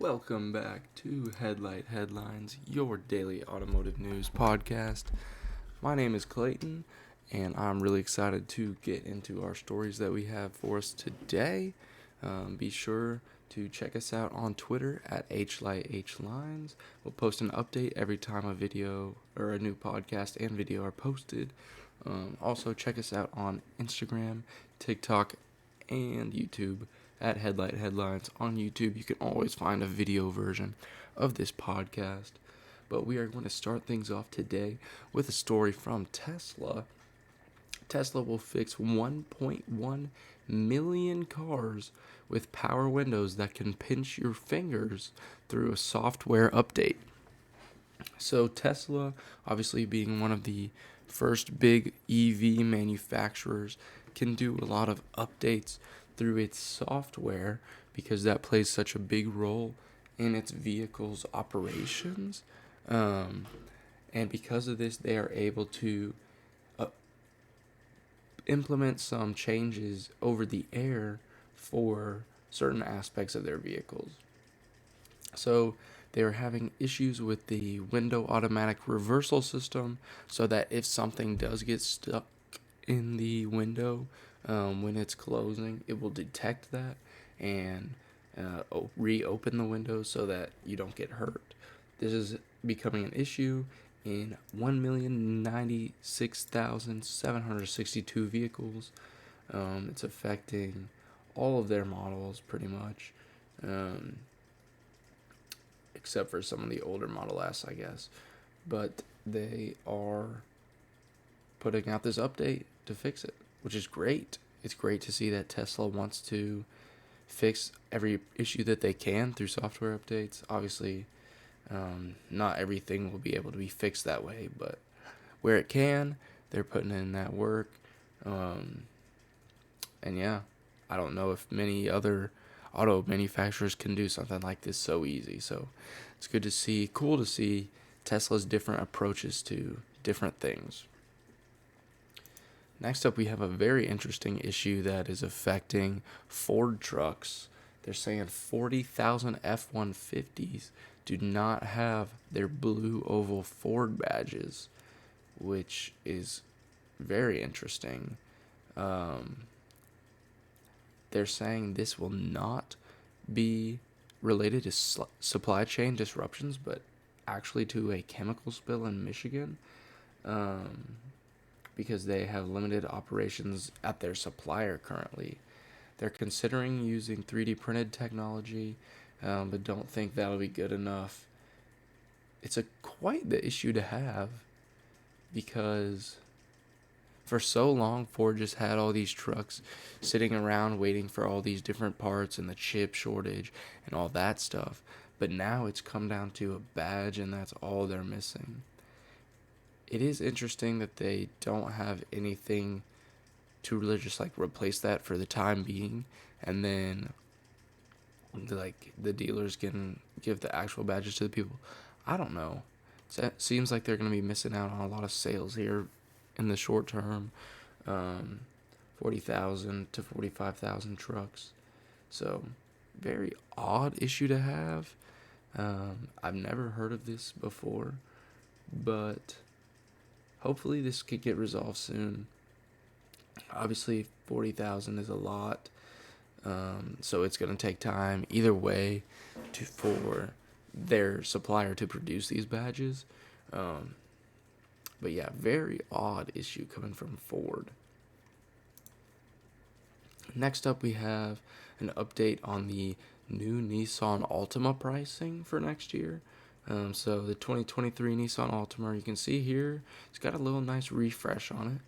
Welcome back to Headlight Headlines, your daily automotive news podcast. My name is Clayton, and I'm really excited to get into our stories that we have for us today. Be sure to check us out on Twitter at HlightHlines. We'll post an update every time a video or a new podcast and video are posted. Also, check us out on Instagram, TikTok, and YouTube at Headlight Headlines. On YouTube, you can always find a video version of this podcast. But we are going to start things off today with a story from Tesla. Tesla will fix 1.1 million cars with power windows that can pinch your fingers through a software update. So Tesla, obviously being one of the first big EV manufacturers, can do a lot of updates through its software because that plays such a big role in its vehicle's operations. And because of this, they are able to implement some changes over the air for certain aspects of their vehicles. So they were having issues with the window automatic reversal system, so that if something does get stuck in the window when it's closing, it will detect that and reopen the window so that you don't get hurt. This is becoming an issue in 1,096,762 vehicles. It's affecting all of their models pretty much, except for some of the older Model S, I guess. But they are putting out this update to fix it, which is great. It's great to see that Tesla wants to fix every issue that they can through software updates. Obviously, not everything will be able to be fixed that way, but where it can, they're putting in that work. And yeah, I don't know if many other auto manufacturers can do something like this so easy. So it's cool to see Tesla's different approaches to different things. Next up, we have a very interesting issue that is affecting Ford trucks. They're saying 40,000 F-150s do not have their blue oval Ford badges, which is very interesting. They're saying this will not be related to supply chain disruptions, but actually to a chemical spill in Michigan, because they have limited operations at their supplier currently. They're considering using 3D printed technology, but don't think that'll be good enough. It's quite the issue to have, because for so long, Ford just had all these trucks sitting around waiting for all these different parts and the chip shortage and all that stuff. But now it's come down to a badge, and that's all they're missing. It is interesting that they don't have anything to really just replace that for the time being, and then the dealers can give the actual badges to the people. I don't know. It seems like they're going to be missing out on a lot of sales here in the short term. 40,000 to 45,000 trucks. So, very odd issue to have. I've never heard of this before, but hopefully this could get resolved soon. Obviously, 40,000 is a lot, so it's going to take time either way for their supplier to produce these badges. But yeah, very odd issue coming from Ford. Next up, we have an update on the new Nissan Altima pricing for next year. So the 2023 Nissan Altima, you can see here, it's got a little nice refresh on it.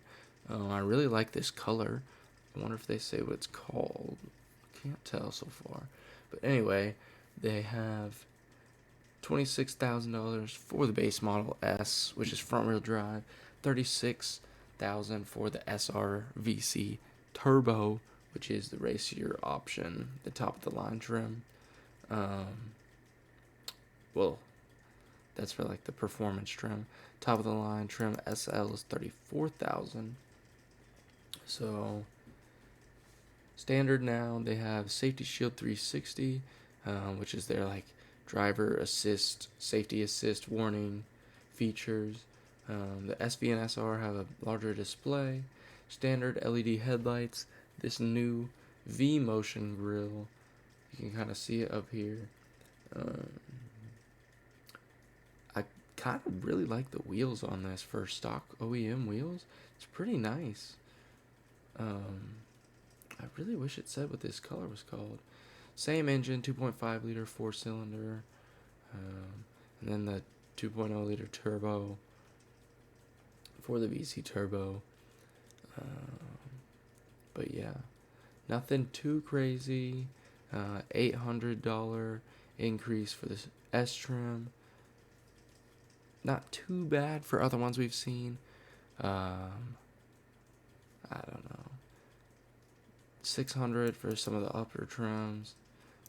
I really like this color. I wonder if they say what it's called. Can't tell so far. But anyway, they have $26,000 for the base model S, which is front-wheel drive, $36,000 for the SR-VC Turbo, which is the racier option, the top-of-the-line trim. Well, that's for the performance trim. Top-of-the-line trim SL is $34,000. So, standard now, they have Safety Shield 360, which is their driver assist, safety assist warning features. The SV and SR have a larger display, standard LED headlights, this new V-motion grille. You can kind of see it up here. I kind of really like the wheels on this for stock OEM wheels. It's pretty nice. I really wish it said what this color was called. Same engine, 2.5 liter 4-cylinder, and then the 2.0 liter turbo for the VC turbo. But yeah, nothing too crazy. $800 increase for this S trim. Not too bad for other ones we've seen. I don't know. $600 for some of the upper trims,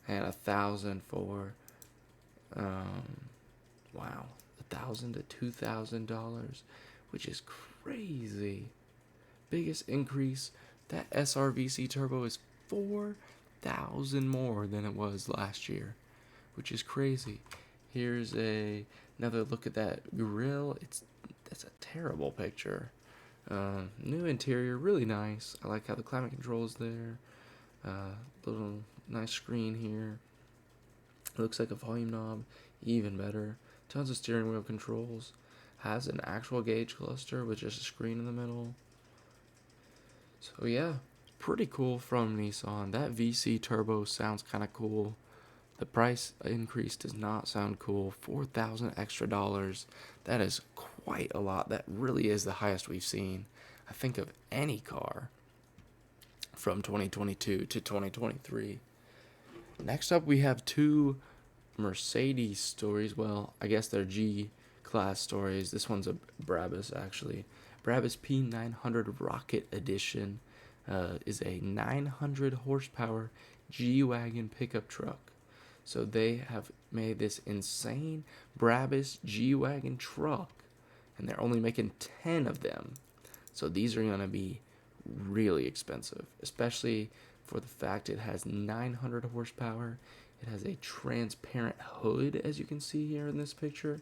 and $1,000 for $1,000 to $2,000, which is crazy. Biggest increase. That SRVC turbo is $4,000 more than it was last year, which is crazy. Here's another look at that grille. That's a terrible picture. New interior, really nice. I like how the climate control is there. Little nice screen here. It looks like a volume knob, even better. Tons of steering wheel controls. Has an actual gauge cluster with just a screen in the middle. So yeah, pretty cool from Nissan. That VC turbo sounds kind of cool. The price increase does not sound cool. $4,000 extra dollars. That is quite a lot. That really is the highest we've seen, I think, of any car from 2022 to 2023. Next up, we have two Mercedes stories. Well, I guess they're G-Class stories. This one's a Brabus, actually. Brabus P900 Rocket Edition is a 900 horsepower G Wagon pickup truck. So they have made this insane Brabus G Wagon truck, and they're only making 10 of them. So these are going to be really expensive, especially for the fact it has 900 horsepower. It has a transparent hood, as you can see here in this picture,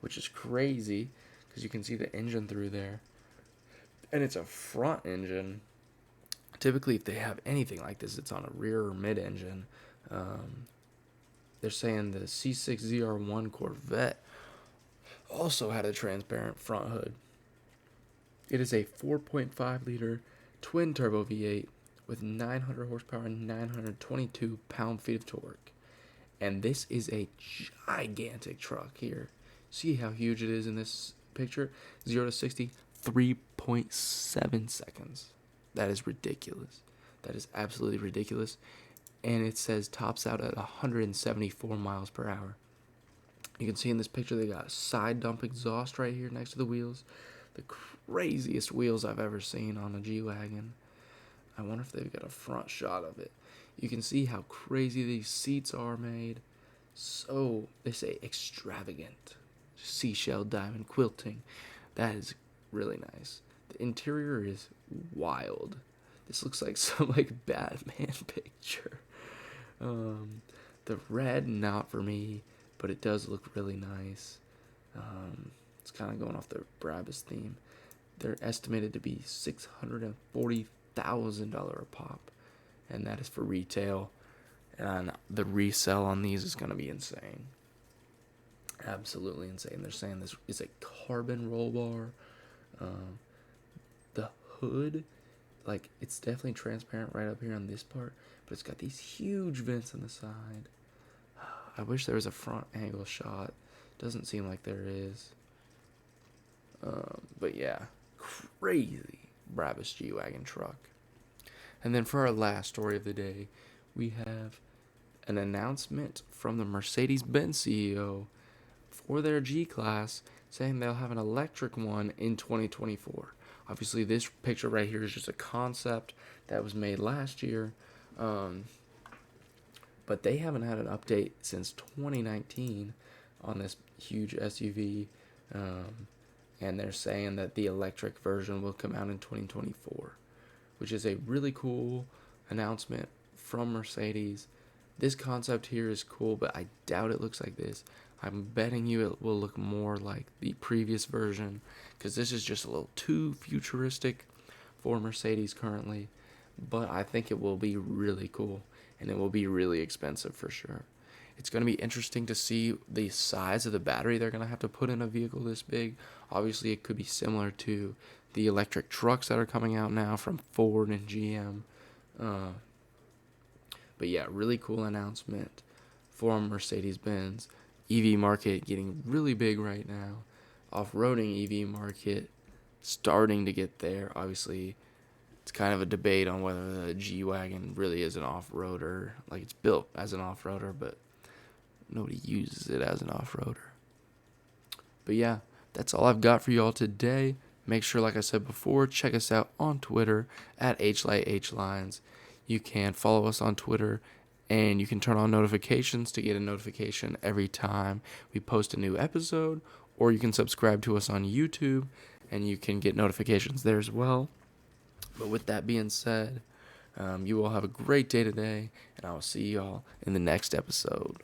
which is crazy because you can see the engine through there. And it's a front engine. Typically, if they have anything like this, it's on a rear or mid-engine. They're saying the C6ZR1 Corvette also had a transparent front hood. It is a 4.5 liter twin turbo V8 with 900 horsepower and 922 pound-feet of torque. And this is a gigantic truck here. See how huge it is in this picture? 0 to 60, 3.7 seconds. That is ridiculous. That is absolutely ridiculous. And it says tops out at 174 miles per hour. You can see in this picture they got a side dump exhaust right here next to the wheels. The craziest wheels I've ever seen on a G-Wagon. I wonder if they've got a front shot of it. You can see how crazy these seats are made. So, they say extravagant. Seashell diamond quilting. That is really nice. The interior is wild. This looks like some Batman picture. The red, not for me, but it does look really nice. It's kind of going off the Brabus theme. They're estimated to be $640,000 a pop, and that is for retail. And the resale on these is going to be insane. Absolutely insane. They're saying this is a carbon roll bar. The hood, it's definitely transparent right up here on this part, but it's got these huge vents on the side. I wish there was a front angle shot. Doesn't seem like there is. But yeah, crazy Brabus G Wagon truck. And then for our last story of the day, we have an announcement from the Mercedes-Benz CEO for their G-Class, saying they'll have an electric one in 2024. Obviously, this picture right here is just a concept that was made last year. But they haven't had an update since 2019 on this huge SUV. And they're saying that the electric version will come out in 2024, which is a really cool announcement from Mercedes. This concept here is cool, but I doubt it looks like this. I'm betting you it will look more like the previous version, because this is just a little too futuristic for Mercedes currently. But I think it will be really cool, and it will be really expensive for sure. It's going to be interesting to see the size of the battery they're going to have to put in a vehicle this big. Obviously, it could be similar to the electric trucks that are coming out now from Ford and GM. But yeah, really cool announcement for Mercedes-Benz. EV market getting really big right now. Off-roading EV market starting to get there. Obviously, it's kind of a debate on whether the G Wagon really is an off-roader. Like, it's built as an off-roader, but nobody uses it as an off-roader. But yeah, that's all I've got for you all today. Make sure, like I said before, check us out on Twitter at HLightHlines. You can follow us on Twitter, and you can turn on notifications to get a notification every time we post a new episode, or you can subscribe to us on YouTube, and you can get notifications there as well. But with that being said, you all have a great day today, and I will see you all in the next episode.